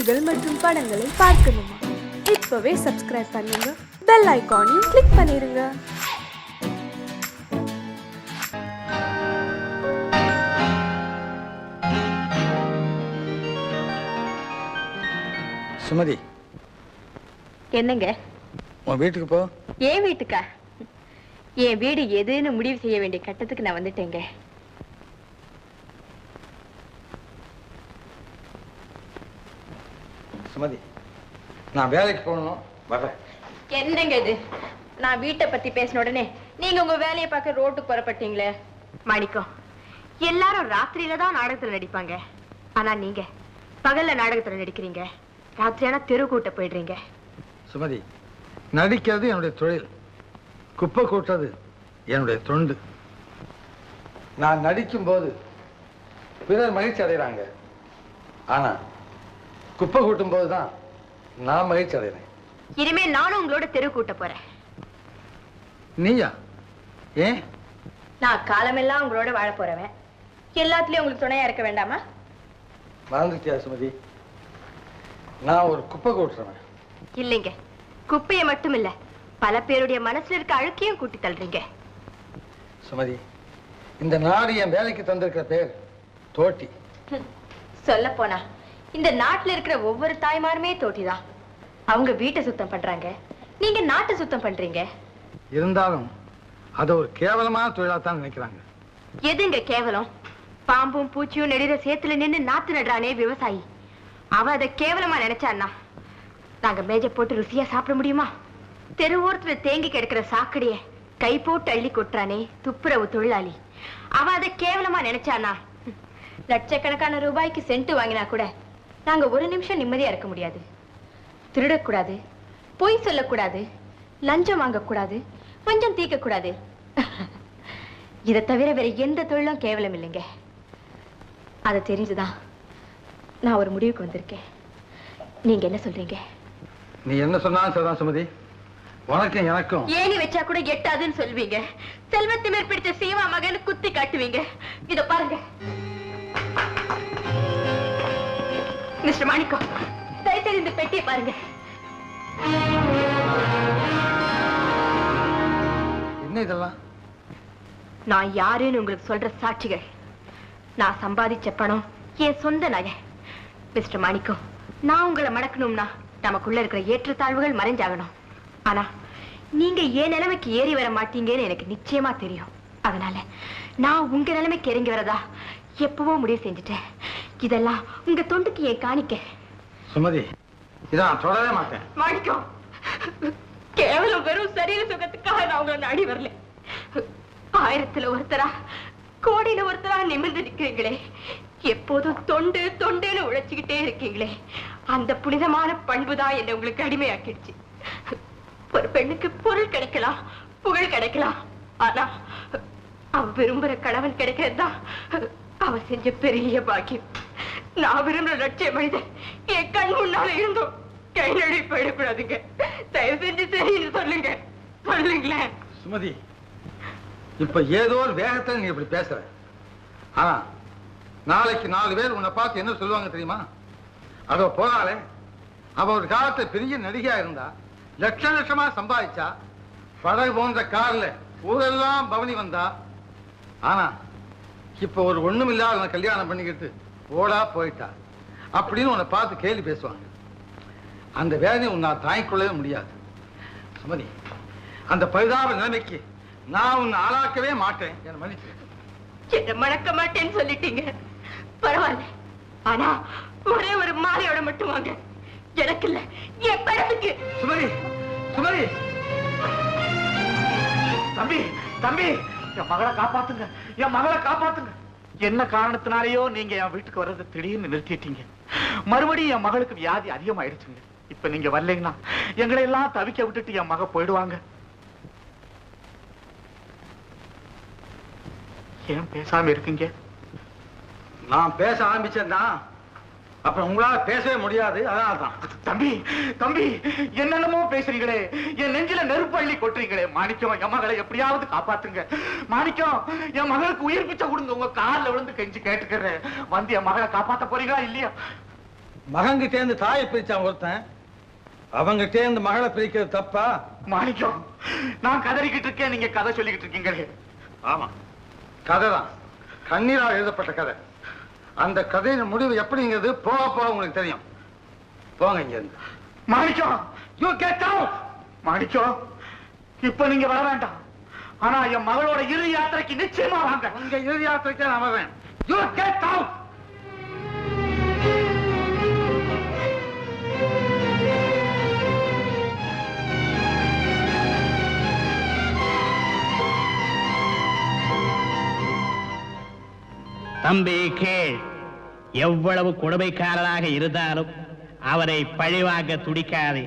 செய்திகள் மற்றும் படங்களை பார்க்கணுமா? இப்பவே சப்ஸ்கிரைப் பண்ணுங்க, பெல் ஐகானையும் கிளிக் பண்ணிருங்க. சுமதி, என்னங்க? உன் வீட்டுக்கு போ. ஏன் வீட்டுக்கா? என் வீடு எதுன்னு முடிவு செய்ய வேண்டிய கட்டத்துக்கு நான் வந்துட்டேங்க. சுமதி, நான் வேலைக்கு போகணும், வர்றேன். என்னங்க இது? நான் வீட்டை பத்தி பேசின உடனே நீங்க உங்க வேலையை பார்க்க ரோட்டுக்கு புறப்பட்டீங்களே. மாணிக்கம், எல்லாரும் ராத்திரியில தான் நாடகத்துல நடிப்பாங்க. ஆனா நீங்க பகல்ல நாடகத்துல நடிக்கிறீங்க. ராத்திரியான தெரு கூட்ட போயிடுறீங்க. சுமதி, நடிக்கிறது என்னுடைய தொழில், குப்பை கூட்டுறது என்னுடைய தொண்டு. நான் நடிக்கும் போது பிறர் மகிழ்ச்சி அடைகிறாங்க, ஆனா குப்பை கூட்டும் போதுதான் நான் மகிழ்ச்சி அடைகிறேன். இனிமே நானும் உங்களோட தெரு கூட்ட போறேன். நீயா? ஏன்? நான் காலமெல்லாம் உங்களோட வாழ போறவன். எல்லாத்துலயும் உங்களுக்கு துணையா இருக்க வேண்டாமா? மறந்துட்டியா சுமதி? நான் ஒரு குப்பை கூட்டுறேன். இல்லைங்க, குப்பையை மட்டும் இல்ல, பல பேருடைய மனசுல இருக்க அழுக்கையும் கூட்டி தள்ளுறீங்க. சுமதி, இந்த நாடு என் வேலைக்கு தந்திருக்கிற பேர் தோட்டி. சொல்ல போனா இந்த நாட்டுல இருக்கிற ஒவ்வொரு தாய்மாருமே தோட்டிதான். அவங்க வீட்டை சுத்தம் பண்றாங்க, நீங்க நாட்டை சுத்தம் பண்றீங்க. இருந்தாலும் அது ஒரு கேவலமான தொழிலாத்தான் நினைக்கிறாங்க. எதுங்க கேவலம்? பாம்பும் பூச்சியும் நெடிற சேத்துல நின்று நாத்து நடுறானே விவசாயி, அவ அதை கேவலமா நினைச்சான்னா நாங்க மேஜை போட்டு ருசியா சாப்பிட முடியுமா? தெருவோரத்துல தேங்கி கிடக்கிற சாக்கடைய கை போட்டு அள்ளி கொட்டுறானே துப்புரவு தொழிலாளி, அவ அதை கேவலமா நினைச்சானா லட்சக்கணக்கான ரூபாய்க்கு சென்ட் வாங்கினா கூட நாங்க ஒரு நிமிஷம் நிம்மதியா இருக்க முடியாது. திருடக்கூடாது, பொய் சொல்லக்கூடாது, லஞ்சம் வாங்கக்கூடாது, கொஞ்சம் தீக்க கூடாது. இதை தவிர வேற எந்த தொழிலும் கேவலம் இல்லைங்க. அதை தெரிஞ்சுதான் நான் ஒரு முடிவுக்கு வந்திருக்கேன். நீங்க என்ன சொல்றீங்க? நீ என்ன சொன்னாலும் சரிதான் சுமதி. உனக்கும் எனக்கும் ஏணி வச்சா கூட எட்டாதுன்னு சொல்வீங்க. செல்வத்தை மேற்பிடிச்ச சீமா மகன் குத்தி காட்டுவீங்க. இத பாருங்க மிஸ்டர் மாணிக்கம், தயவுசெய்து இந்த பெட்டியை பாருங்க. என்ன இதெல்லாம்? நான் யாருன்னு உங்களுக்கு சொல்ற சாட்சிகள். நான் சம்பாதிச்ச பணம் என் சொந்த நகை. மிஸ்டர் மாணிக்கம், நான் உங்களை மடக்கணும்னா நமக்குள்ள இருக்கிற ஏற்றத்தாழ்வுகள் மறைஞ்சாகணும். ஆனா நீங்க என் நிலைமைக்கு ஏறி வர மாட்டீங்கன்னு எனக்கு நிச்சயமா தெரியும். அதனால நான் உங்க நிலைமைக்கு இறங்கி வரதா எப்பவோ முடிவு செஞ்சுட்டேன். இதெல்லாம் உங்க தொண்டுக்கு என் காணிக்க. சுமதி, இதை நான் தொடவே மாட்டேன். மாணிக்கம், கேவலம் வெறும் சரீர சுகத்துக்காக நான் உங்களை நாடி வரல. ஆயிரத்துல ஒருத்தரா கோடியில ஒருத்தரா நிமிர்ந்து நிற்கிறீங்களே, எப்போதும் தொண்டு தொண்டுன்னு உழைச்சுக்கிட்டே இருக்கீங்களே, அந்த புனிதமான பண்புதான் என்ன உங்களுக்கு அடிமையாக்கிடுச்சு. ஒரு பெண்ணுக்கு பொருள் கிடைக்கலாம், புகழ் கிடைக்கலாம், ஆனா அவ விரும்புற கணவன் கிடைக்கிறதுதான் அவ செஞ்ச பெரிய பாக்கியம். நான் விரும்புற லட்சிய மனிதன் என் கண் முன்னால இருந்தோம் கை நழுவி போயிடக்கூடாதுங்க. தயவு செஞ்சு சரின்னு சொல்லுங்க, சொல்லுங்களேன். சுமதி, இப்ப ஏதோ ஒரு வேகத்துல நீ இப்படி பேசுற. ஆனா நாளைக்கு 4 பேர் உன்னை பார்த்து என்ன சொல்லுவாங்க தெரியுமா? அதோ போனாலே அவ ஒரு காலத்துல பெரிய நடிகையா இருந்தா, லட்சம் லட்சமா சம்பாதிச்சா, படகு போன்ற கார்ல ஊரெல்லாம் பவனி வந்தா, ஆனா இப்ப ஒரு ஒண்ணுமில்லாத கல்யாணம் பண்ணிக்கிட்டு ஓடா போயிட்டா அப்படின்னு உன்னை பார்த்து கேள்வி பேசுவாங்க. அந்த வேதனை உன்னை தாங்கிக்கொள்ளவே முடியாது. சுமதி, அந்த பரிதாப நிலைமைக்கு நான் உன்னை ஆளாக்கவே மாட்டேன். என்ன மன்னிச்சு. என்ன மணக்க மாட்டேன்னு சொல்லிட்டீங்க, பரவாயில்ல. ஆனா ஒரே ஒரு மாலையோட மட்டும் வாங்க, எனக்கு இல்ல என் படத்துக்கு. சுமதி, சுமதி, தம்பி, தம்பி, என் மகளை காப்பாத்துங்க, என் மகளை காப்பாத்துங்க. என்ன காரணத்தினாலேயோ நீங்க என் வீட்டுக்கு வர்றது திடீர்னு நிறுத்திட்டீங்க. மறுபடியும் என் மகளுக்கு வியாதி அதிகமாயிடுச்சுங்க. இப்ப நீங்க வரலைங்கன்னா எங்களை எல்லாம் தவிக்க விட்டுட்டு என் மக போயிடுவாங்க. ஏன் பேசாம இருக்கீங்க? நான் பேச ஆரம்பிச்சேன்னா அப்புறம் உங்களால பேசவே முடியாது. அதனால்தான். தம்பி, தம்பி, என்னென்னமோ பேசுறீங்களே, என் நெஞ்சில நெருப்பு அள்ளி கொட்டுறீங்களே. மாணிக்கம், என் மகளை எப்படியாவது காப்பாத்துங்க. மாணிக்கம், என் மகளுக்கு உயிர் பிச்சை கொடுங்க. உங்க காலில் விழுந்து கெஞ்சி கேட்டுக்கிறேன். வந்து என் மகளை காப்பாத்த போறீங்களா இல்லையா? மகன்கிட்டேருந்து தாயை பிரிச்சான் ஒருத்தன், அவங்கிட்டேருந்து மகளை பிரிக்கிறது தப்பா? மாணிக்கம், நான் கதறிக்கிட்டு இருக்கேன், நீங்க கதை சொல்லிக்கிட்டு இருக்கீங்களே. ஆமா, கதைதான், கண்ணீரால் எழுதப்பட்ட கதை. அந்த கதையின் முடிவு எப்படிங்கிறது போக போக உங்களுக்கு தெரியும். போங்க இங்க இருந்து. மாணிக்கம், யூ கெட் அவுட். மாணிக்கம், இப்ப நீங்க வர வேண்டாம். ஆனா என் மகளோட இறுதி யாத்திரைக்கு நிச்சயமா வாங்க. உங்க இறுதி யாத்திரைக்கு நான் வரேன். You get out. தம்பி கேள், எவ்வளவு கொடுமைக்காரராக இருந்தாலும் அவரை பழிவாங்க துடிக்காதே.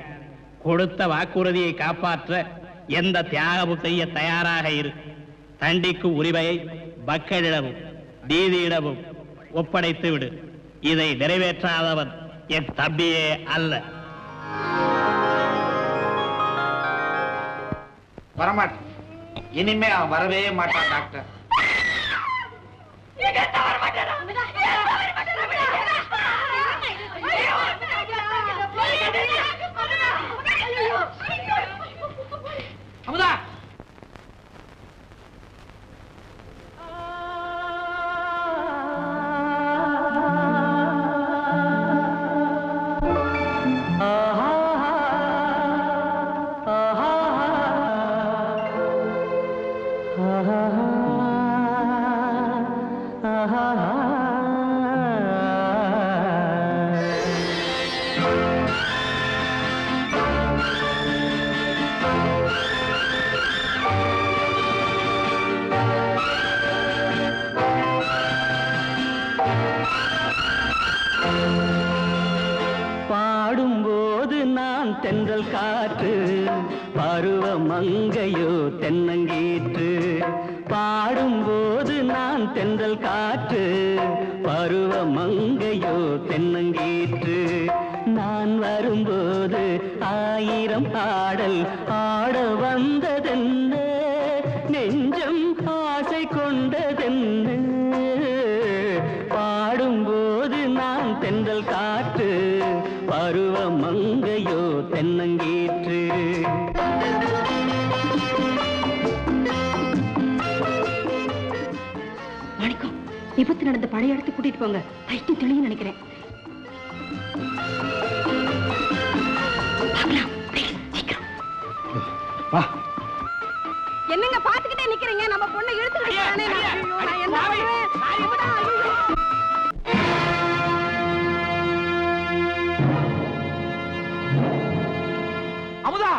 கொடுத்த வாக்குறுதியை காப்பாற்ற எந்த தியாகமும் செய்ய தயாராக இரு. தண்டிக்கும் உரிமையை மக்களிடமும் நீதியிடமும் ஒப்படைத்து விடு. இதை நிறைவேற்றாதவன் என் தம்பியே அல்ல. வரமாட்டேன், இனிமே அவன் வரவே மாட்டான் டாக்டர். அமுதா, பாடும்போது நான் தென்றல் காற்று, பருவ மங்கையோ தென்னங்கீற்று. பாடும்போது நான் தென்றல் காற்று, பருவ மங்கையோ தென்னங்கீற்று. நான் வரும்போது ஆயிரம் பாடல் ஆட வந்ததென்ன, நெஞ்சம் ஆசை கொண்டதென்ன. பாடும்போது நான் தென்றல் காற்று, பருவ மங்கையோ தென்னங்கீற்று. மாணிக்கம், விபத்து நடந்த பழைய இடத்துக்கு கூட்டிட்டு போங்க. பைத்தியம் தெளியும் நினைக்கிறேன். என்னங்க பாத்துக்கிட்டே நிக்கிறீங்க? நம்ம பொண்ணை இழுத்துக்கிட்டு அமுதா,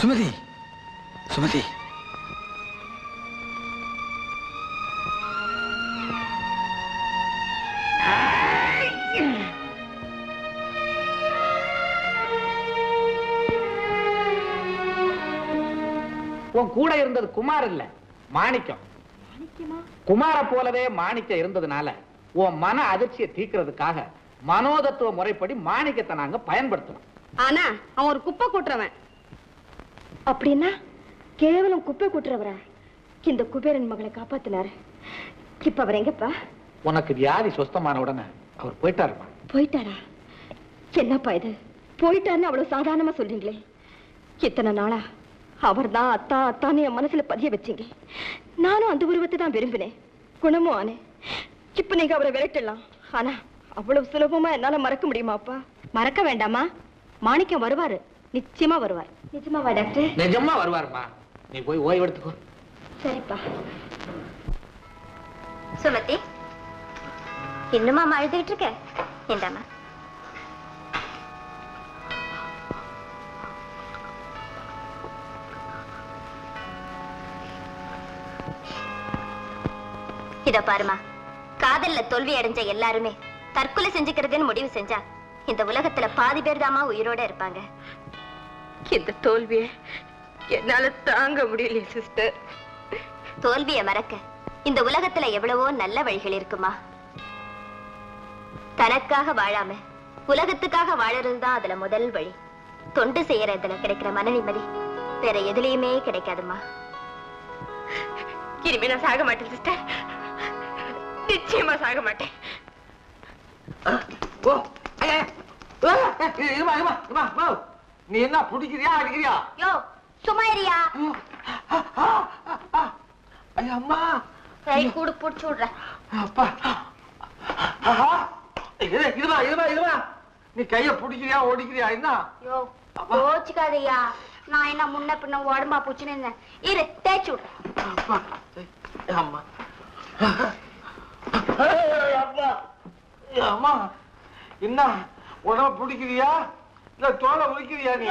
சுமதி, சுமதி. உன் கூட இருந்தது குமார் இல்ல, மாணிக்கம். குமார போலவே மாணிக்கம் இருந்ததுனால உன் மன அதிர்ச்சியை தீர்க்கிறதுக்காக மனோதத்துவ முறைப்படி மாணிக்கத்தை நாங்க பயன்படுத்தணும். ஆனா அவன் ஒரு குப்பை கூட்டுறவன். அப்படின்னா கேவலம் குப்பை கூட்டுறவரா இந்த குபேரன் மகளை காப்பாத்தினாரு? இப்ப அவர் எங்கப்பா? உனக்கு வியாதி சுஸ்தமான உடனே அவர் போயிட்டாருமா. போயிட்டாரா? என்னப்பா இது, போயிட்டாருன்னு அவ்வளவு சாதாரணமா சொல்றீங்களே. இத்தனை நாளா அவர் தான் அத்தா அத்தான்னு என் மனசுல பதிய வச்சீங்க. நானும் அந்த உருவத்தை தான் விரும்பினேன், குணமும் ஆனேன். இப்ப நீங்க அவரை விரட்டலாம், ஆனா அவ்வளவு சுலபமா என்னால மறக்க முடியுமாப்பா? மறக்க வேண்டாமா, மாணிக்கம் வருவாரு, நிச்சயமா வருவார். நிஜமாவா டாக்டர்? நிஜமா வருவாருமா, நீ போய் ஓய்வு எடுத்துக்கோ. சரிப்பா. சுமதி, இன்னுமா அழுதுகிட்டு இருக்க? இந்தாமா. இத பாருமா, காதல்ல தோல்வி அடைஞ்ச எல்லாருமே தற்கொலை செஞ்சுக்கிறதுன்னு முடிவு செஞ்சா இந்த உலகத்துல பாதி பேர் தாமா உயிரோட இருப்பாங்க. இந்த தோல்வியை என்னால தாங்க முடியல சிஸ்டர். தோல்வியை மறக்க இந்த உலகத்துல எவ்வளவோ நல்ல வழிகள் இருக்குமா. தனக்காக வாழாம உலகத்துக்காக வாழறதுதான் அதுல முதல் வழி. தொண்டு செய்யறதுல கிடைக்கிற மன நிம்மதி வேற எதுலயுமே கிடைக்காதுமா. இனிமே நான் சாக மாட்டேன் சிஸ்டர், நிச்சயமா சாக மாட்டேன். நீ என்ன புடிக்கிறியா அடிக்கிறியா? யோ சும்மா இருயா. அம்மா கை கூடு புடிச்சு விடுறேன். அப்பா, இதுவா நீ கைய புடிக்கிறியா ஓடிக்கிறியா? என்ன யோ கோச்சுக்காதையா, நான் என்ன முன்ன பின்ன உடம்பா பூச்சுன்னு இரு தேய்ச்சு விடுறேன். அம்மா அம்மா, என்ன உடம்ப பிடிக்கிறியா இல்ல தோலை உரிக்கிறியா? நீ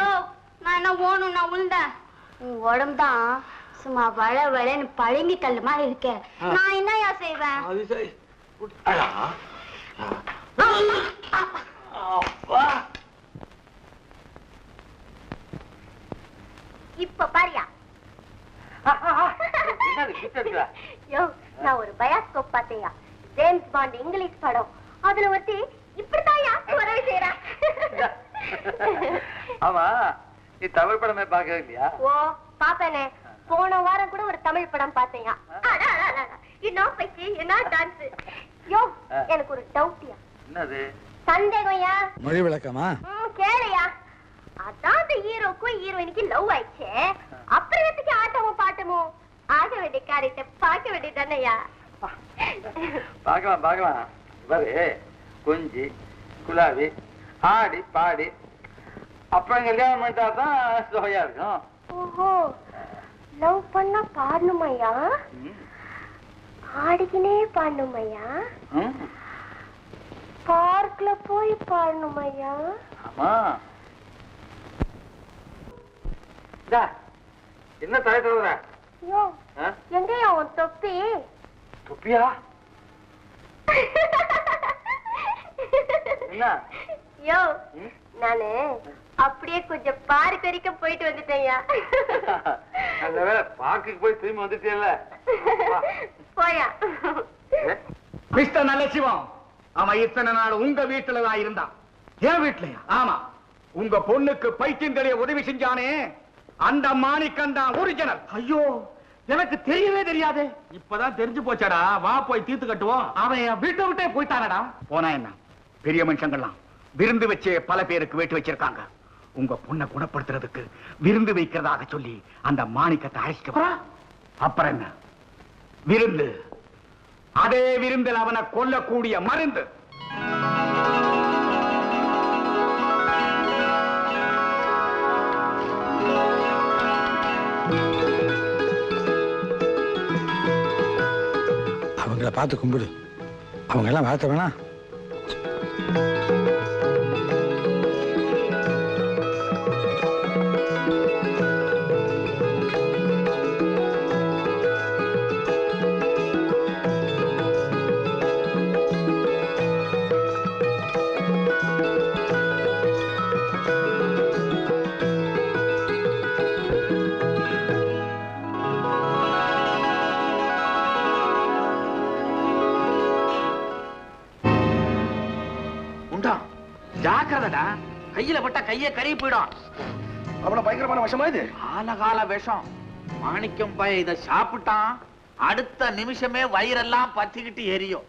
நான் என்ன ஓணும், நான் உளுந்தேன். உன் உடம்புதான் சும்மா வள வளன்னு பழங்கி கல்லு மாதிரி இருக்க, நான் என்னயா செய்வேன்? அது சரி. இப்ப பாரியா. யோ, நான் ஒரு பயாஸ்கோப் பார்த்தேயா, ஜேம்ஸ் பாண்ட் இங்கிலீஷ் படம். அதுல ஒருத்தி இப்படித்தான் வரவே செய்யறா. ஆமா, நீ தமிழ் படமே பார்க்கவே இல்லையா? ஓ பாப்பேனே, போன வாரம் கூட ஒரு தமிழ் படம் பார்த்தேயா. என்ன பைக்கு, என்ன டான்ஸ். யோ எனக்கு ஒரு டவுட்யா. என்னது சந்தேகம்யா? மொழி விளக்கமா? கேளையா. அதான் அந்த ஹீரோக்கும் ஹீரோயினுக்கு லவ் ஆயிடுச்சு, அப்புறம் எதுக்கு ஆட்டமும் பாட்டமும்? ஆக வேண்டிய காரியத்தை பார்க்க வேண்டியதானயா? பார்க்கலாம் பார்க்கலாம். பாரு, கொஞ்சி குலாவி ஆடி பாடி அப்புறம் கல்யாணம் பண்ணிட்டா தான் சுவையா இருக்கும். ஓஹோ, லவ் பண்ணா பாடணுமையா? ஆடிக்கினே பாடணுமையா? பார்க்ல போய் பாடணுமையா? ஆமா. என்ன தலை தவிர? யோ எங்கயா உன் தொப்பி? தொப்பியா? என்ன? யோ நானு அப்படியே கொஞ்சம் பார்க் வரைக்கும் போயிட்டு வந்துட்டேன்யா. அந்த வேலை பார்க்குக்கு போய் திரும்பி வந்துட்டேன்ல. போயா. மிஸ்டர் நல்ல சிவம், அவன் இத்தனை நாள் உங்க வீட்டுல தான் இருந்தான். என் வீட்டுலயா? ஆமா, உங்க பொண்ணுக்கு பைத்தியம் தெரிய உதவி செஞ்சானே அந்த மாணிக்கம் தான் ஒரிஜினல். ஐயோ, எனக்கு தெரியவே தெரியாது. இப்பதான் தெரிஞ்சு போச்சாடா, வா போய் தீர்த்து கட்டுவோம். அவன் என் வீட்டை விட்டே போயிட்டானடா. போனா என்ன, பெரிய மனுஷங்கள்லாம் விருந்து வச்சே பல பேருக்கு வேட்டு வச்சிருக்காங்க. உங்க பொண்ணை குணப்படுத்துறதுக்கு விருந்து வைக்கிறதாக சொல்லி அந்த மாணிக்கத்தை அழைச்சிட்டு வர. அப்புறம் என்ன விருந்து? அதே விருந்தில் அவனை கொல்லக்கூடிய மருந்து. அவங்கள பார்த்து கும்பிடு, அவங்க எல்லாம் வாழ்த்த வேணா. உண்டா ஜாக்கிரதடா, கையில பட்டா கைய கறி போயிடும். அவ்வளவு பயங்கரமான விஷமா இது? காலகால விஷம். மாணிக்கம் பைய இத சாப்பிட்டான், அடுத்த நிமிஷமே வயிறெல்லாம் பத்திக்கிட்டு எரியும்.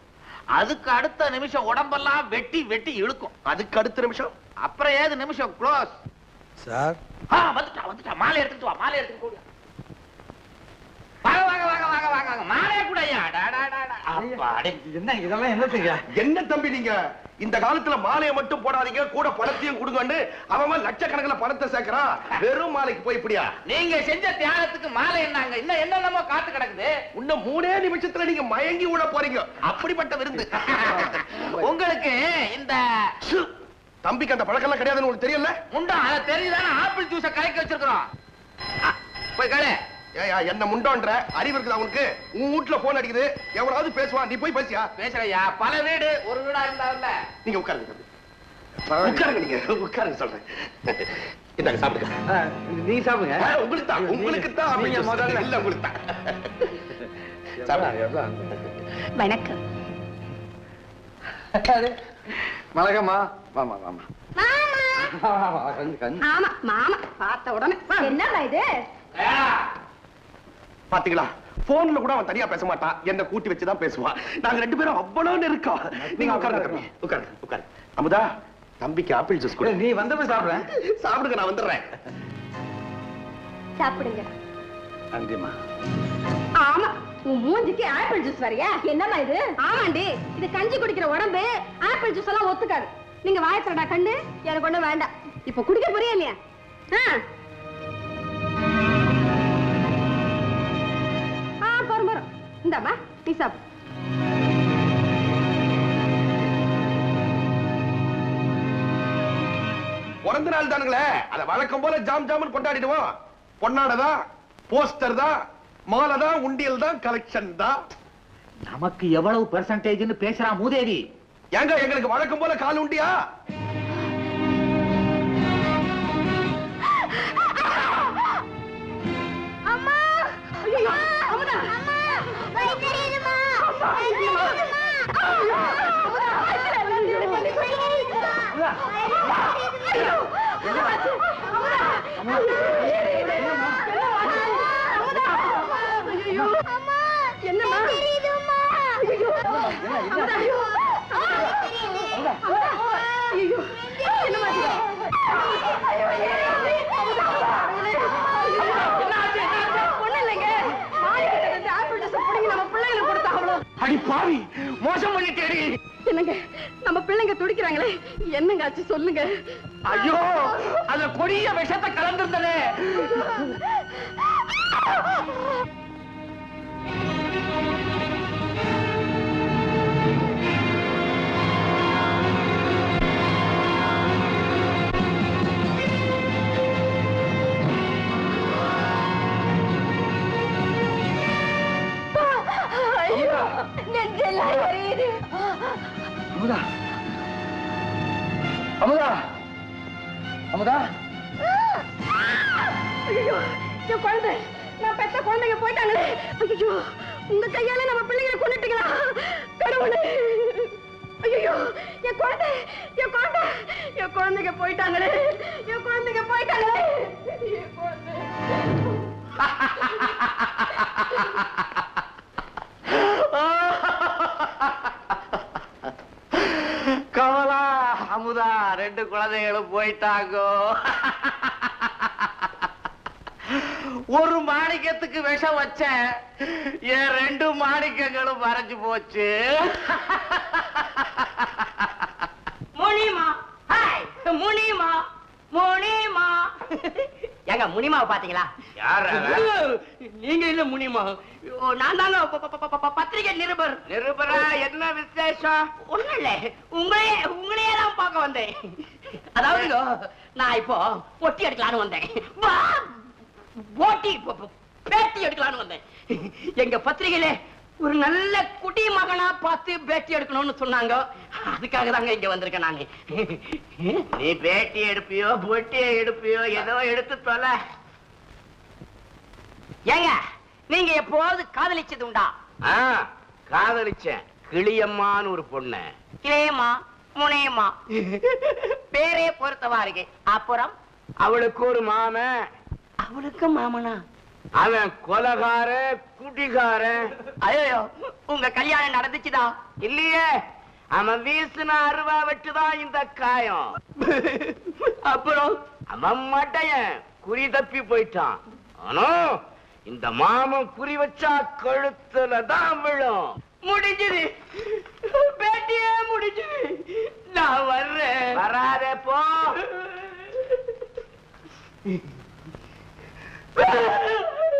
அதுக்கு அடுத்த நிமிஷம் உடம்பெல்லாம் வெட்டி வெட்டி இழுக்கும். அதுக்கு அடுத்த நிமிஷம் அப்புறம் ஏது நிமிஷம் க்ளோஸ். சார் வந்துட்டா மாலை எடுத்துட்டு வா, மாலை எடுத்துட்டு போடு. வாங்க வாங்க வாங்க வாங்க வாங்க வாங்க, மாலைய கூடயா? அப்பாடே, என்ன இதெல்லாம் என்ன செய்ய? என்ன தம்பி நீங்க இந்த காலத்துல மாலையை மட்டும் போடாதீங்க, கூட பணத்தையும் கொடுங்கன்னு அவன் லட்சக்கணக்கில் பணத்தை சேர்க்கிறான். வெறும் மாலைக்கு போய் இப்படியா? நீங்க செஞ்ச தியாகத்துக்கு மாலை என்னங்க? இன்னும் என்னென்னமோ காத்து கிடக்குது. இன்னும் 3 நிமிஷத்துல நீங்க மயங்கி விட போறீங்க. அப்படிப்பட்ட விருந்து உங்களுக்கு. இந்த தம்பிக்கு அந்த பழக்கம் எல்லாம் கிடையாதுன்னு உங்களுக்கு தெரியல? முண்டா அத தெரியுதானே? ஆப்பிள் ஜூஸ கலக்கி வச்சிருக்கிறோம். போய் கேளு. ஏயா என்ன முண்டோன்ற அறிவு இருக்குதா உனக்கு? உன் வீட்டுல போன் அடிக்குது, எவனாவது பேசுவான், நீ போய் பேசியா? பேசுறையா? பல வீடு ஒரு வீடா இருந்தா நீங்க உட்காருங்க தம்பி. உட்காருங்க, நீங்க உட்காருங்க சொல்றேன். இந்தாங்க சாப்பிடுங்க. நீங்க சாப்பிடுங்க. உங்களுக்கு தான், உங்களுக்கு தான். நீங்க முதல்ல. இல்ல உங்களுக்கு தான். சாப்பிடுங்க. வணக்கம். வணக்கம்மா. வாமா வாமா. ஆமா மாமா பார்த்த உடனே என்னடா இது? பாத்தீங்களா, போன்ல கூட அவன் தனியா பேச மாட்டான், என்ன கூட்டி வச்சுதான் பேசுவான். நாங்க 2 பேரும் அவ்வளவு இருக்கோம். நீங்க உட்காருங்க தம்பி, உட்காருங்க உட்காருங்க. அமுதா, தம்பிக்கு ஆப்பிள் ஜூஸ் கொடு. நீ வந்தப்ப சாப்பிடுறேன். சாப்பிடுங்க, நான் வந்துடுறேன். சாப்பிடுங்க. நன்றிம்மா. ஆமா, உன் மூஞ்சிக்கு ஆப்பிள் ஜூஸ் வரையா? என்னம்மா இது? ஆமாண்டி, இது கஞ்சி குடிக்கிற உடம்பு ஆப்பிள் ஜூஸ் எல்லாம் ஒத்துக்காது. நீங்க வாயத்தடா கண்ணு, எனக்கு ஒண்ணு வேண்டாம். இப்ப குடிக்க போறியா இல்லையா? பரம்பரம் இந்தாமா, நீ சாப்பிடு. பிறந்த நாள் தானுங்களே, அத வழக்கம் போல ஜாம் ஜாமன் கொண்டாடிடுவோம். பொன்னாடதான், போஸ்டர் தான், மாலை தான், உண்டியல் தான், கலெக்ஷன் தான். நமக்கு எவ்வளவு பெர்சன்டேஜ்னு பேசுறான் மூதேவி. ஏங்க எங்களுக்கு வழக்கம் போல கால் உண்டியா? அம்மா! ஐயோ! அம்மா! அம்மா! வைத்தறியுமா? வைத்தறியுமா? ஐயோ! என்னம்மா? அடி பாவி, மோசம் பண்ணிட்டேடி. என்னங்க, நம்ம பிள்ளைங்க துடிக்கிறாங்களே, என்னங்க ஆச்சு சொல்லுங்க. ஐயோ, அந்த கொடிய விஷத்தை கலந்திருந்தனே. அமுதா, அமுதா, அமுதா. ஐயோ, என் குழந்தை, நான் பெத்த குழந்தைங்க போயிட்டாங்களே. ஐயோ, உங்க கையால நம்ம பிள்ளைங்களை கொன்னுட்டீங்களா கடவுளே? ஐயோ, என் குழந்தை, என் குழந்தை, என் குழந்தைங்க போயிட்டாங்களே, என் குழந்தைங்க போயிட்டாங்களே, என் குழந்தை. கமலா, அமுதா, 2 குழந்தைகளும் போயிட்டாங்கோ. ஒரு மாணிக்கத்துக்கு விஷம் வச்ச என் 2 மாணிக்கங்களும் மறைஞ்சு போச்சு. முனிமா, ஹாய் முனிமா, முனிமா. ஏங்க முனிமாவை பாத்தீங்களா? யார் நீங்க இல்ல முனிமா, நான் தாங்க பத்திரிகை நிருபர். நிருபரா? என்ன விசேஷம்? ஒண்ணும் இல்ல, உங்களையே தான் பார்க்க வந்தேன். அதாவது நான் இப்போ பொட்டி எடுக்கலான்னு வந்தேன். பேட்டி எடுக்கலான்னு வந்தேன். எங்க பத்திரிகையில ஒரு நல்ல குடி மகனா பார்த்து பேட்டி எடுக்கணும்னு சொன்னாங்க. அதுக்காக தாங்க இங்க வந்திருக்கேன் நானு. நீ பேட்டி எடுப்பியோ பொட்டியை எடுப்பியோ, ஏதோ எடுத்து தொலை. ஏங்க, நீங்க எப்போது காதலிச்சது உண்டா? காதலிச்சேன். கிளியம்மான்னு ஒரு பொண்ணு. கிளேமா, முனையம்மா பேரே பொருத்தமா இருக்கு. அப்புறம் அவளுக்கு ஒரு மாமன். அவளுக்கு மாமனா? அவன் கொலகாரன், குடிகாரன். ஐயோ, உங்க கல்யாணம் நடந்துச்சுதா? இல்லையே, அவன் வீசின அருவா வெட்டுதான் இந்த காயம். அப்புறம் அவன் மட்டையன் குறி தப்பி போயிட்டான். ஆனா இந்த மாமன் குறி வச்சா கழுத்துல தான் விழும். முடிஞ்சது, பேட்டியே முடிஞ்சது. நான் வர்றேன். வராதே போ.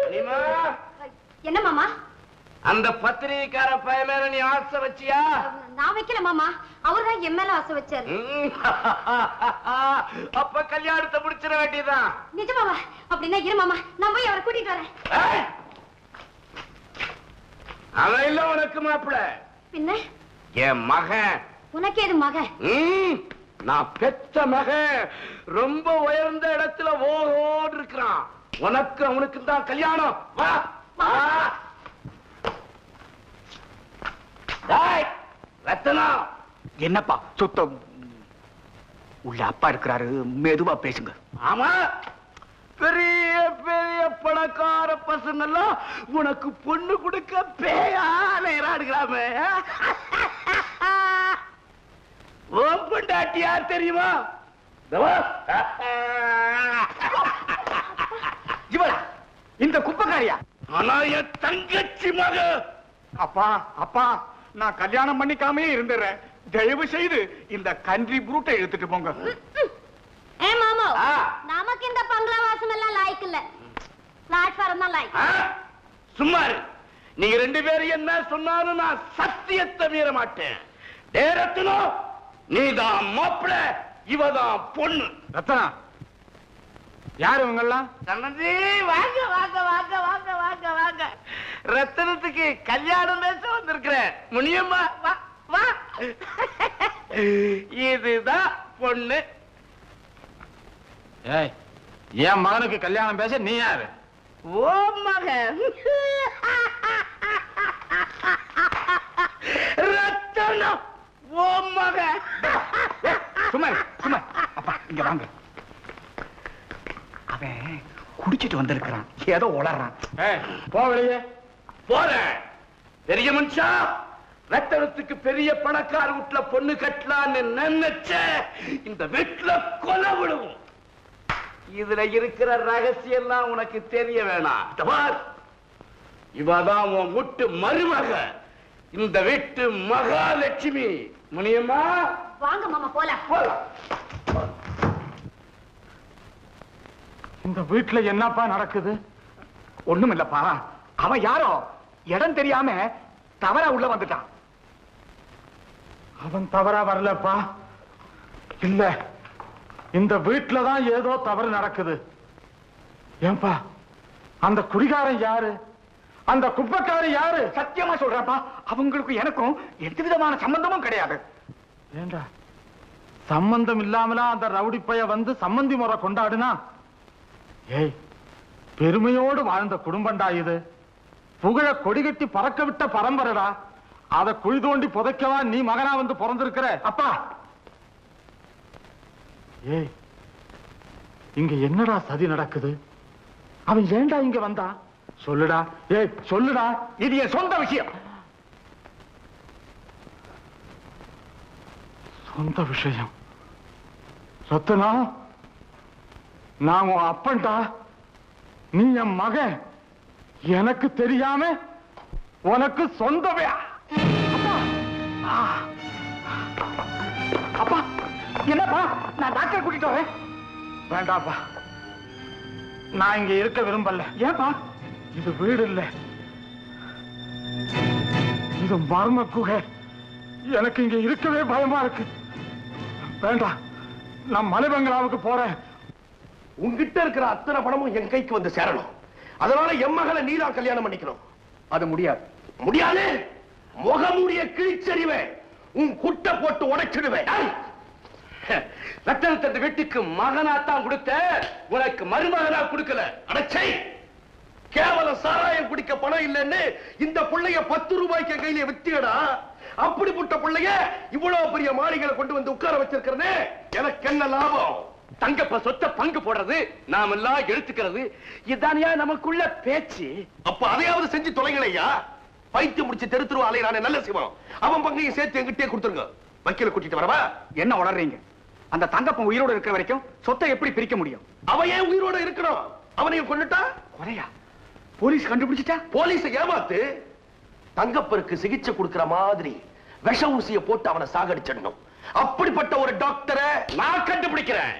அனிமா, என்ன மாமா? அந்த பத்திரிகைக்கார பையன் மேல நீ ஆசை வச்சியா? நான் வைக்கல மாமா, அவர்தான் என் மேல ஆசை வச்சாரு. அப்ப கல்யாணத்தை முடிச்சிட வேண்டியதான். நிஜமாவா? அப்படின்னா இரு மாமா, நான் போய் அவரை கூட்டிட்டு வரேன். ஏய்! அவன் இல்ல உனக்கு மாப்பிள, பின்ன என் மகன். உனக்கு எது மகன்? நான் பெத்த மகன் ரொம்ப உயர்ந்த இடத்துல ஓஹோன்னு இருக்கிறான். உனக்கு அவனுக்கு தான் கல்யாணம். வா வா. டேய், ரத்தனம். என்னப்பா சுத்தம்? உள்ள அப்பா இருக்கிறாரு, மெதுவா பேசுங்க. ஆமா, பெரிய பெரிய பணக்கார பசங்கெல்லாம் உனக்கு பொண்ணு கொடுக்க பேயாடுகிறாமே. ஓம் பொண்டாட்டி யார் தெரியுமா? இவளா? இந்த குப்பக்காரியா? ஆனா என் தங்கச்சி மக. அப்பா அப்பா, நான் கல்யாணம் பண்ணிக்காமே இருந்துறேன். தயவு செய்து இந்த கன்றி புரூட்டை எடுத்துட்டு போங்க. ஏ மாமா, ஆ. நமக்கு இந்த பங்களா வாசம் எல்லாம் லாய்க்கு இல்ல. பிளாட்ஃபார்ம் தான் லாய்க்கு. சும்மா இரு. நீங்க ரெண்டு பேரும் என்ன சொன்னாலும் நான் சத்தியத்தை மீற மாட்டேன். ரத்னா, நீதான் மாப்பிள, இவதான் பொண்ணு. ரத்தனா, யார் இவங்கெல்லாம்? சன்னதி, வாங்க வாங்க வாங்க வாங்க வாங்க வாங்க. ரத்தனத்துக்கு கல்யாணம் பேச வந்திருக்கிறேன். முனியம்மா, வா வா. இதுதான் பொண்ணு. ஏய், என் மகனுக்கு கல்யாணம் பேச நீ யாரு? ஓ மகன் ரத்தனம். ஓ மகன். சும்மா சும்மா. அப்பா இங்க வாங்க. அவன் குடிச்சிட்டு வந்திருக்கிறான், ஏதோ உளறான். ஏய், போ வெளியே. போறேன். பெரிய மனுஷா, ரத்தனத்துக்கு பெரிய பணக்கார வீட்டுல பொண்ணு கட்டலான்னு நினைச்ச இந்த வீட்டுல கொலை விழுவும். இதுல இருக்கிற ரகசியம் எல்லாம் உனக்கு தெரிய வேணாம். இவதான் உன் வீட்டு மருமக, இந்த வீட்டு மகாலட்சுமி. முனியம்மா, வாங்க மாமா, போலாம். போலாம். இந்த வீட்டுல என்னப்பா நடக்குது? ஒண்ணும் இல்லப்பா, அவன் யாரோ இடம் தெரியாம தவறா உள்ள வந்துட்டான். அவன் தவறா வரலப்பா. இல்ல, இந்த வீட்டுலதான் ஏதோ தவறு நடக்குது. ஏன்பா, அந்த குடிகாரன் யாரு? அந்த குப்பக்காரி யாரு? சத்தியமா சொல்றப்பா, அவங்களுக்கு எனக்கும் எந்த விதமான சம்பந்தமும் கிடையாது. ஏண்டா, சம்பந்தம் இல்லாமலா அந்த ரவுடி பைய வந்து சம்பந்தி முறை கொண்டாடுனா? ஏய், பெருமையோடு வாழ்ந்த குடும்பம்டா இது. புகழ கொடிகட்டி பறக்க விட்ட பரம்பரைடா. அதை குழி தோண்டி புதைக்கவா நீ மகனா வந்து பிறந்திருக்கிற? அப்பா, ஏய், இங்க என்னடா சதி நடக்குது? அவன் ஏண்டா இங்க வந்தா? சொல்லுடா. ஏய், சொல்லுடா. இது என் சொந்த விஷயம். சொந்த விஷயம்? ரத்தனா, நான் உன் அப்பன்டா. நீ என் மகன். எனக்கு தெரியாம உனக்கு சொந்தமே. அப்பா, என்னப்பா, நான் டாக்டர் கூட்டிட்டு வரேன். வேண்டாப்பா, நான் இங்க இருக்க விரும்பல. ஏன்பா? இது வீடு இல்ல, இது மர்ம குகை. எனக்கு இங்க இருக்கவே பயமா இருக்கு. வேண்டாம், நான் மலை பங்களாவுக்கு போறேன். உங்ககிட்ட இருக்கிற அத்தனை பணமும் என் கைக்கு வந்து சேரணும். அதனால என் மகளை நீதான் கல்யாணம் பண்ணிக்கணும். அது முடியாது. முடியாது. முகமூடிய கிழிச்சறிவேன், உன் குட்டை போட்டு உடைச்சிடுவேன். ரத்தனத்தை வீட்டுக்கு மகனாத்தான் கொடுத்த, உனக்கு மருமகனா கொடுக்கல. அடச்சை, கேவலம் சாராயம் குடிக்க பணம் இல்லைன்னு இந்த பிள்ளைய 10 ரூபாய்க்கு கையில வித்தியடா. அப்படிப்பட்ட பிள்ளைய இவ்வளவு பெரிய மாளிகையில கொண்டு வந்து உட்கார வச்சிருக்கிறனே எனக்கு என்ன லாபம்? தங்கப்ப சொத்தை பங்கு போடுறது, நாம எல்லாம் எடுத்துக்கிறது, இதானியா நமக்குள்ள பேச்சு. அப்ப அதையாவது செஞ்சு தொலைங்களையா. பைத்தியம் முடிச்சு தெருத்துருவா அலையறானே நல்ல சிவம், அவன் பங்கையும் சேர்த்து என்கிட்டே கொடுத்துருங்க. வக்கீல கூட்டிட்டு வரவா? என்ன உளறீங்க? அந்த தங்கப்பன் உயிரோடு இருக்கிற வரைக்கும் சொத்தை எப்படி பிரிக்க முடியும்? அவன் ஏன் உயிரோட இருக்கணும்? அவனையும் கொண்டுட்டா கொலையா? போலீஸ் கண்டுபிடிச்சிட்டா? போலீஸை ஏமாத்து. தங்கப்பருக்கு சிகிச்சை கொடுக்கிற மாதிரி விஷ ஊசிய போட்டு அவனை சாகடிச்சிடணும். அப்படிப்பட்ட ஒரு டாக்டரை நான் கண்டுபிடிக்கிறேன்.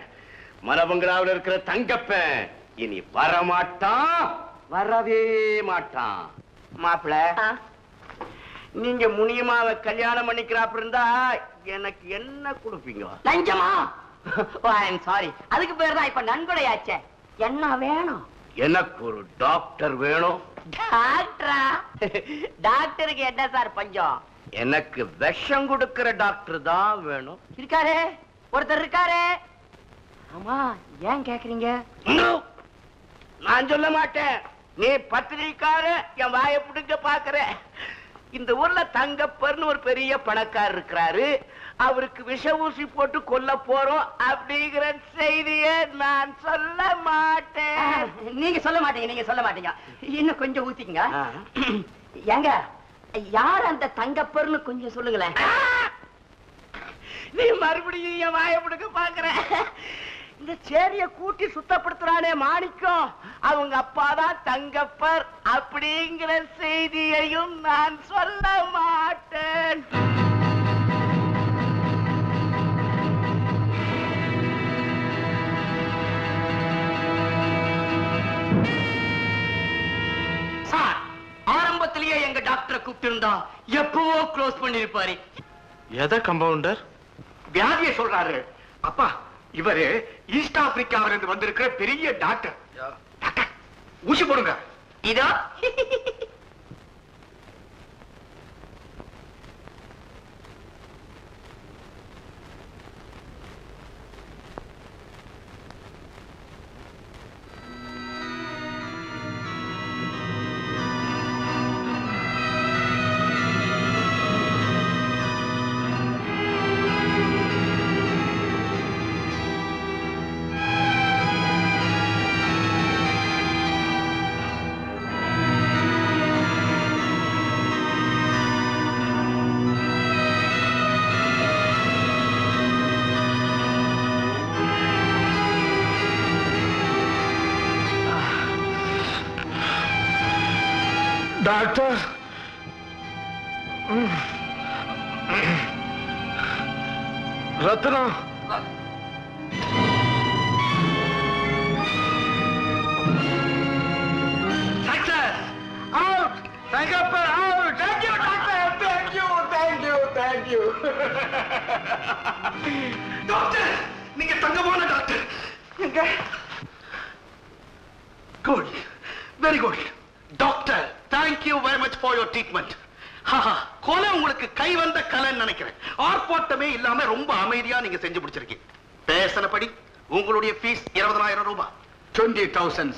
மரபங்களாவில் இருக்கிற தங்கப்பன் இனி வரமாட்டான், வரவே மாட்டான். மாப்பிள, நீங்க முனியமாவை கல்யாணம் பண்ணிக்கிறாப்ப இருந்தா எனக்கு என்ன கொடுப்பீங்க? லஞ்சமா? சாரி, அதுக்கு பேர் தான் இப்ப நன்கொடையாச்சே. என்ன வேணும்? எனக்கு ஒரு டாக்டர் வேணும். டாக்டரா? டாக்டருக்கு என்ன சார் பஞ்சம்? எனக்கு விஷம் கொடுக்கிற டாக்டர் தான் வேணும். இருக்காரு, ஒருத்தர் இருக்காரு. ஆமா, ஏன் கேக்குறீங்க? நான் சொல்ல மாட்டேன். நீ பத்திரிக்கார என் வாயை பிடிக்க பாக்குற. இந்த ஊர்ல தங்கப்பர்னு ஒரு பெரிய பணக்காரர் இருக்கிறாரு. அவருக்கு விஷ ஊசி போட்டு கொல்ல போறோம் அப்படிங்கிற செய்தியை நான் சொல்ல மாட்டேன். நீங்க சொல்ல மாட்டீங்க, நீங்க சொல்ல மாட்டீங்க. இன்னும் கொஞ்சம் ஊத்திங்க. ஏங்க, யார் அந்த தங்கப்பர்னு கொஞ்சம் சொல்லுங்களேன். நீ மறுபடியும் என் வாயை பிடிக்க பாக்குற. இந்த சேரிய கூட்டி சுத்தப்படுத்துறானே மாணிக்கம், அவங்க அப்பாதான் தங்கப்பர் அப்படிங்கிற செய்தியையும் நான் சொல்ல மாட்டேன். சார், ஆரம்பத்திலேயே எங்க டாக்டரை கூப்பிட்டு இருந்தா எப்பவோ க்ளோஸ் பண்ணிருப்பாரு. எதை கம்பவுண்டர்? வியாதியை சொல்றாரு. அப்பா, இவரு ஈஸ்ட் ஆப்பிரிக்காவில இருந்து வந்திருக்கிற பெரிய டாக்டர். டாக்டர், ஊசி போடுங்க. இதோ doctor, Ratnam, doctor out, Thangappan out. Thank you doctor, thank you, thank you, thank you. Doctor, நீங்க தங்கமான doctor. Good, very good doctor. Thank you very much for your treatment. கொலை உங்களுக்கு கை வந்த கலைன்னு நினைக்கிறேன். ஆர்ப்பாட்டமே இல்லாம ரொம்ப அமைதியா நீங்க செஞ்சு முடிச்சிருக்கீங்க. பேசினபடி உங்களுடைய ஃபீஸ் 20,000 ரூபாய். 20,000.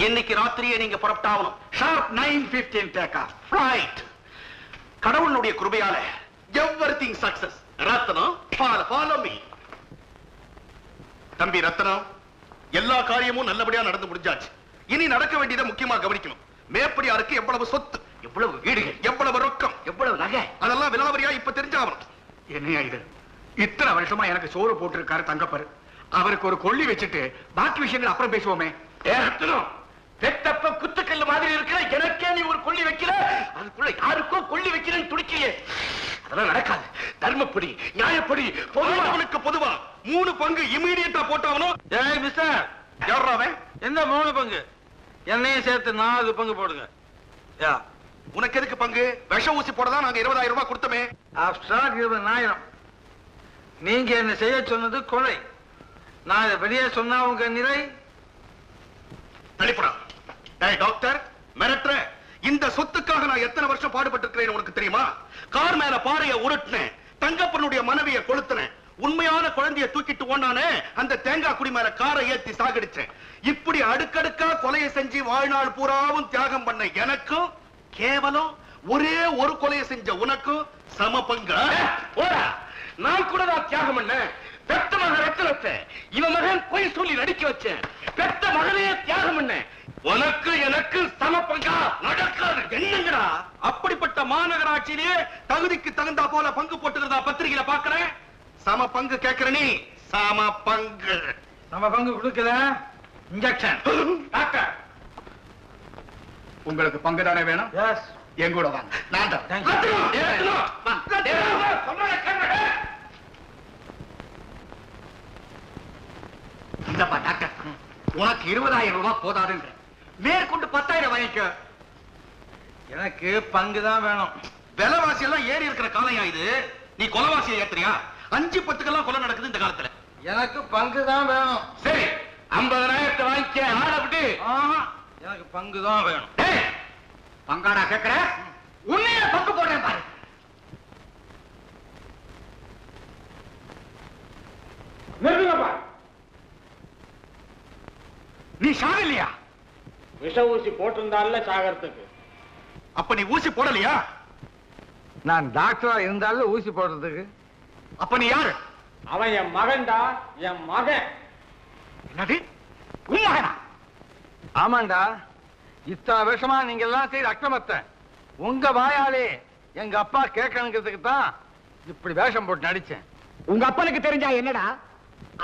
இன்னைக்கு ராத்திரியே நீங்க புறப்பட்டாகணும். Sharp 9:15 take off. ரைட். கடவுளுடைய கிருபையால everything success. Rathnam, follow me. தம்பி ரத்னம், எல்லா காரியமும் நல்லபடியா நடந்து முடிஞ்சாச்சு. இனி நடக்க வேண்டியதை முக்கியமா கவனிக்கணும். மேப்படியாருக்கு எவ்வளவு சொத்து, எவ்வளவு வீடுகள், எவ்வளவு ரொக்கம், எவ்வளவு நகை, அதெல்லாம் விலாவரியா இப்ப தெரிஞ்சாகணும். என்னையா இது? இத்தனை வருஷமா எனக்கு சோறு போட்டிருக்காரு தங்கப்பர். அவருக்கு ஒரு கொள்ளி வச்சுட்டு பாக்கி விஷயங்கள் அப்புறம் பேசுவோமே. ரத்னம், பெத்தப்ப குத்துக்கல்ல மாதிரி இருக்கிற எனக்கே நீ ஒரு கொள்ளி வைக்கிற, அதுக்குள்ள யாருக்கோ கொள்ளி வைக்கிறேன்னு துடிக்கிறியே. அதெல்லாம் நடக்காது. தர்மப்படி, நியாயப்படி, பொதுவானுக்கு பொதுவா 3 பங்கு இமீடியட்டா போட்டாவணும். ஏய் மிஸ்டர், யாராவே? என்ன 3 பங்கு? என்னையும் சேர்த்து 4 பங்கு போடுங்க. யா, உனக்கு எதுக்கு பங்கு? விஷ ஊசி போடதான் நாங்க 20,000 ரூபாய் கொடுத்தோமே. ஆஃப்டர் 20,000. நீங்க என்ன செய்ய சொன்னது கொலை. நான் இதை வெளியே சொன்னா உங்க நிலை தள்ளிப்படா. டேய் டாக்டர், மிரட்டுற. இந்த சொத்துக்காக நான் எத்தனை வருஷம் பாடுபட்டு இருக்கிறேன் உனக்கு தெரியுமா? கார் மேல பாறைய உருட்டினேன், தங்கப்பனுடைய மனைவியை கொளுத்தினேன், உண்மையான குழந்தையை தூக்கிட்டு ஓனானே அந்த தேங்காய் குடி மேல காரை ஏத்தி சாகடிச்சேன். இப்படி அடுக்கடுக்கா கொலையை செஞ்சு வாழ்நாள் பூராவும் தியாகம் பண்ண எனக்கும், கேவலம் ஒரே ஒரு கொலையை செஞ்ச உனக்கும் சம பங்கா? போடா, நான் கூட தான் தியாகம் பண்ண. பெத்த மகன் ரத்தனத்தை இவன் மகன் பொய் சொல்லி நடிக்க வச்சேன். பெத்த மகனையே தியாகம் பண்ண. உனக்கு எனக்கு சம பங்கா? நடக்காது. என்னங்கடா, அப்படிப்பட்ட மாநகராட்சியிலேயே தகுதிக்கு தகுந்தா போல பங்கு போட்டுக்கிறதா பத்திரிகையில பாக்குறேன். சம பங்கு கேட்கிற நீ, சம பங்கு. நம்ம பங்கு கொடுக்கல. இன்ஜெக்ஷன். டாக்டர், உங்களுக்கு பங்கு தானே வேணும்? எஸ். என் கூட வாங்க. நான் தான். இந்தப்பா டாக்டர், உனக்கு 20,000 ரூபாய் போதாதுங்க. மேற்கொண்டு 10,000 வாங்கிக்க. எனக்கு பங்கு தான் வேணும். விலைவாசி எல்லாம் ஏறி இருக்கிற காலையா இது? நீ கொலைவாசியை ஏத்துறியா? 5-10 கொலை நடக்குது இந்த காலத்துல. எனக்கு பங்கு தான் வேணும். சரி, 50,000 வாங்கிக்க. ஆட விட்டு. எனக்கு பங்கு தான் வேணும். பங்காடா கேட்கிற? உன்னைய பங்கு போடுறேன் பாரு. நிறுத்துங்கப்பா. நீ சாகலையா? விஷ ஊசி போட்டிருந்தால சாகறதுக்கு. அப்ப நீ ஊசி போடலையா? நான் டாக்டரா இருந்தாலும் ஊசி போடுறதுக்கு. அப்ப நீ யாரு? அவன் என் மகன்டா, என் மகன். என்னது? உன் மகனா? ஆமாண்டா, இத்தனை வருஷமா நீங்க எல்லாம் செய்த அக்கிரமத்தை உங்க வாயாலே எங்க அப்பா கேட்கணுங்கிறதுக்கு தான் இப்படி வேஷம் போட்டு நடிச்சேன். உங்க அப்பனுக்கு தெரிஞ்சா என்னடா?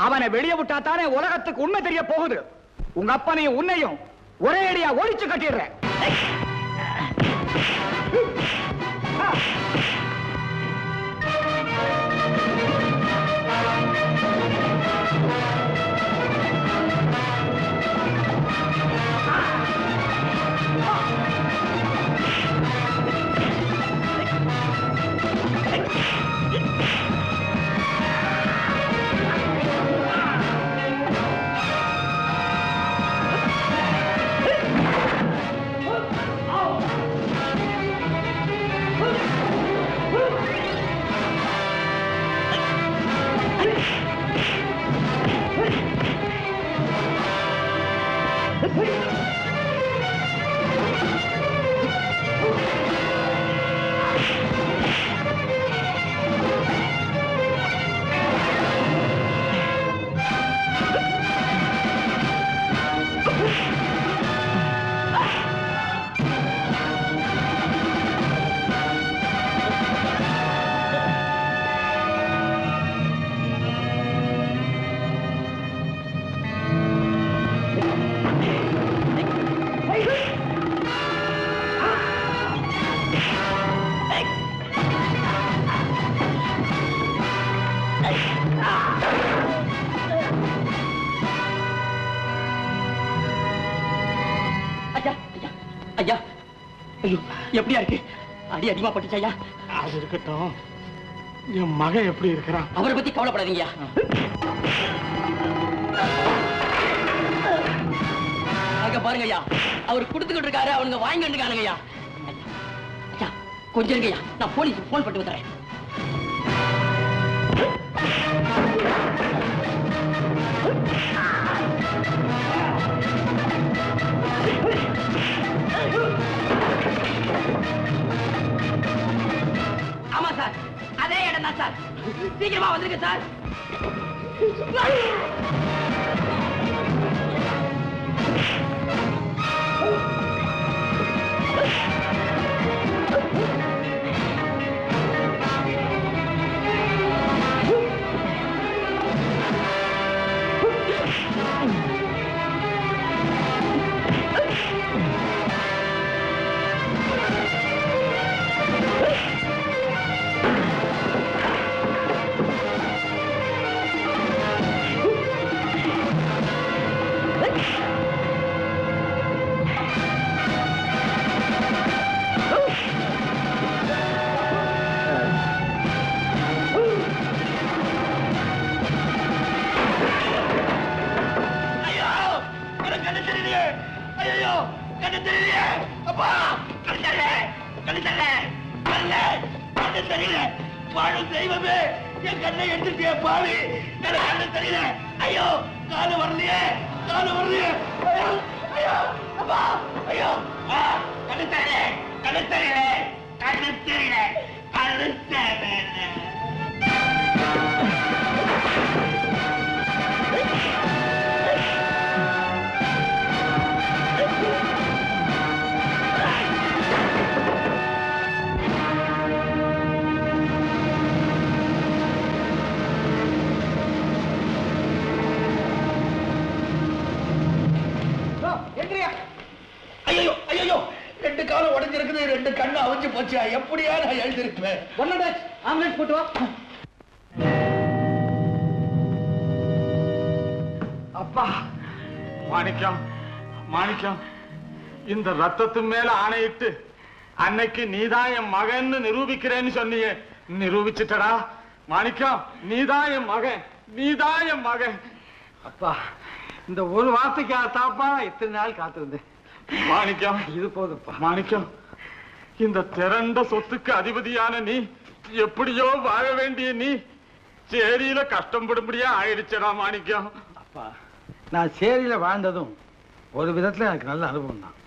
அவனை வெளியே விட்டா தானே உலகத்துக்கு உண்மை தெரிய போகுது. உங்க அப்பனையும் உன்னையும் ஒரே அடியா ஒழிச்சு கட்டிடுறேன். ஐயா, ஐயோ, எப்படியா இருக்கு? அடி அதிகமா பட்டுச்சா? அது இருக்கட்டும், என் மகன் எப்படி இருக்கிறான்? அவரை பத்தி கவலைப்படாதீங்க. அங்க பாருங்க ஐயா, அவர் கொடுத்துக்கிட்டு இருக்காரு, அவனுங்க வாங்கிட்டு இருக்கானுங்க ஐயா. ஐயா, கொஞ்சம் இருங்க ஐயா, நான் போலீஸ் போன் பண்ணி வந்துறேன். ஆமா சார், அதே இடம் தான் சார். சீக்கிரமா வந்துருங்க சார். தெய்வமே, என் கண்ணை எடுத்துட்டிய பாவி, எனக்கு கண்ணு தெரியல. ஐயோ, காலு வரலையே, காலு வரலையே. ஐயோ, ஐயோ, அப்பா, ஐயோ, கண்ணு தெரியல, கண்ணு தெரியல, கண்ணு தெரியல. ஐயோ ஐயோ, 2 காலம் உடைஞ்சிருக்குது, 2 கண்ணு அவிஞ்சு போச்சு. எப்படியா நான் எழுதிருப்பேன்? ஆம்புலன்ஸ் போட்டு வா. அப்பா மாணிக்கம், மாணிக்கம், இந்த ரத்தத்து மேல ஆணையிட்டு அன்னைக்கு நீதான் என் மகன்னு நிரூபிக்கிறேன்னு சொன்னியே, நிரூபிச்சுட்டடா. மாணிக்கம், நீதான் என் மகன், நீதான் என் மகன். அப்பா, இந்த ஒரு வார்த்தைக்காகத்தாப்பா இத்தனை நாள் காத்திருந்தேன். மாணிக்கம், இது போதுப்பா. மாணிக்கம், இந்த திரண்ட சொத்துக்கு அதிபதியான நீ, எப்படியோ வாழ வேண்டிய நீ, சேரியில கஷ்டப்படும்படியா ஆயிடுச்சடா மாணிக்கம். அப்பா, நான் சேரியில வாழ்ந்ததும் ஒரு விதத்துல எனக்கு நல்ல அனுபவம் தான்.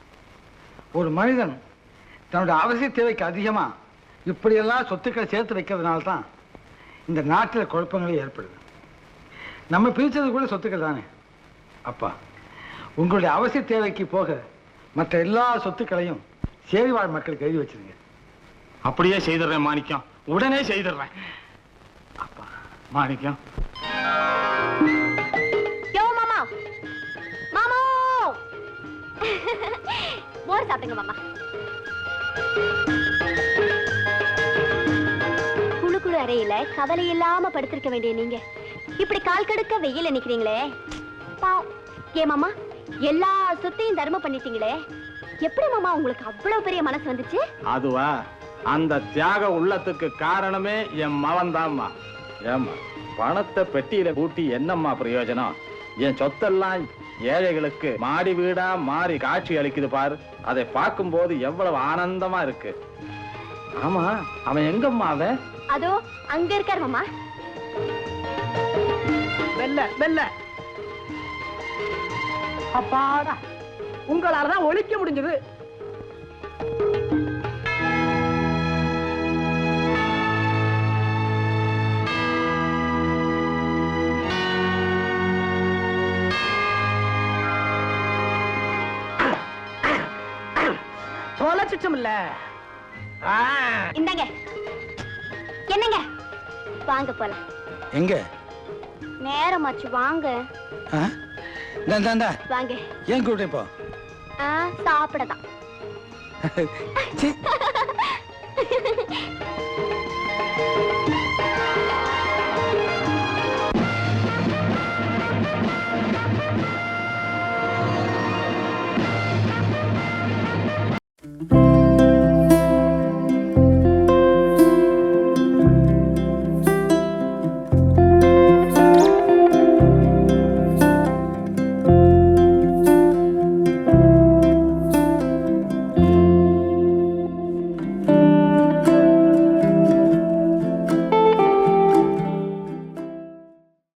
ஒரு மனிதன் தன்னுடைய அவசிய தேவைக்கு அதிகமா இப்படியெல்லாம் சொத்துக்களை சேர்த்து வைக்கிறதுனால தான் இந்த நாட்டில் குழப்பங்களே ஏற்படுது. நம்ம பிரிச்சது கூட சொத்துக்கள் தானே. அப்பா, உங்களுடைய அவசிய தேவைக்கு போக மற்ற எல்லா சொத்துக்களையும் சேரி வாழ் மக்களுக்கு எழுதி வச்சிருங்க. அப்படியே செய்திடுறேன் மாணிக்கம், உடனே செய்திடுறேன். அப்பா, மாணிக்கம். யோ மாமா, மாமா மோர் சாப்பிடுங்க மாமா. குழு குழு அறையில கவலை இல்லாம படுத்திருக்க வேண்டிய நீங்க இப்படி கால் கடுக்க வெயில நிக்கிறீங்களே. ஏ மாமா, எல்லா சொத்தையும் தர்மம் பண்ணிட்டீங்களே, எப்படி மாமா உங்களுக்கு அவ்வளவு பெரிய மனசு வந்துச்சு? அதுவா, அந்த தியாக உள்ளத்துக்கு காரணமே என் மவன் தான்மா. ஏம்மா, பணத்தை பெட்டியில கூட்டி என்னம்மா பிரயோஜனம்? என் சொத்தெல்லாம் ஏழைகளுக்கு மாடி வீடா மாறி காட்சி அளிக்குது பாரு. அதை பார்க்கும் போது எவ்வளவு ஆனந்தமா இருக்கு. ஆமா, அவன் எங்கம்மா? அவன் அதோ அங்க இருக்கார் மாமா. வெல்ல வெல்ல அப்பாடா, உங்களாலதான் ஒழிக்க முடிஞ்சது. சிச்சம் இல்ல. இந்தாங்க. என்னங்க, வாங்க போலாம். எங்க? நேரமாச்சு, வாங்க. வாங்க. ஏன் கூட்ட இப்போ? சாப்பிடதான்.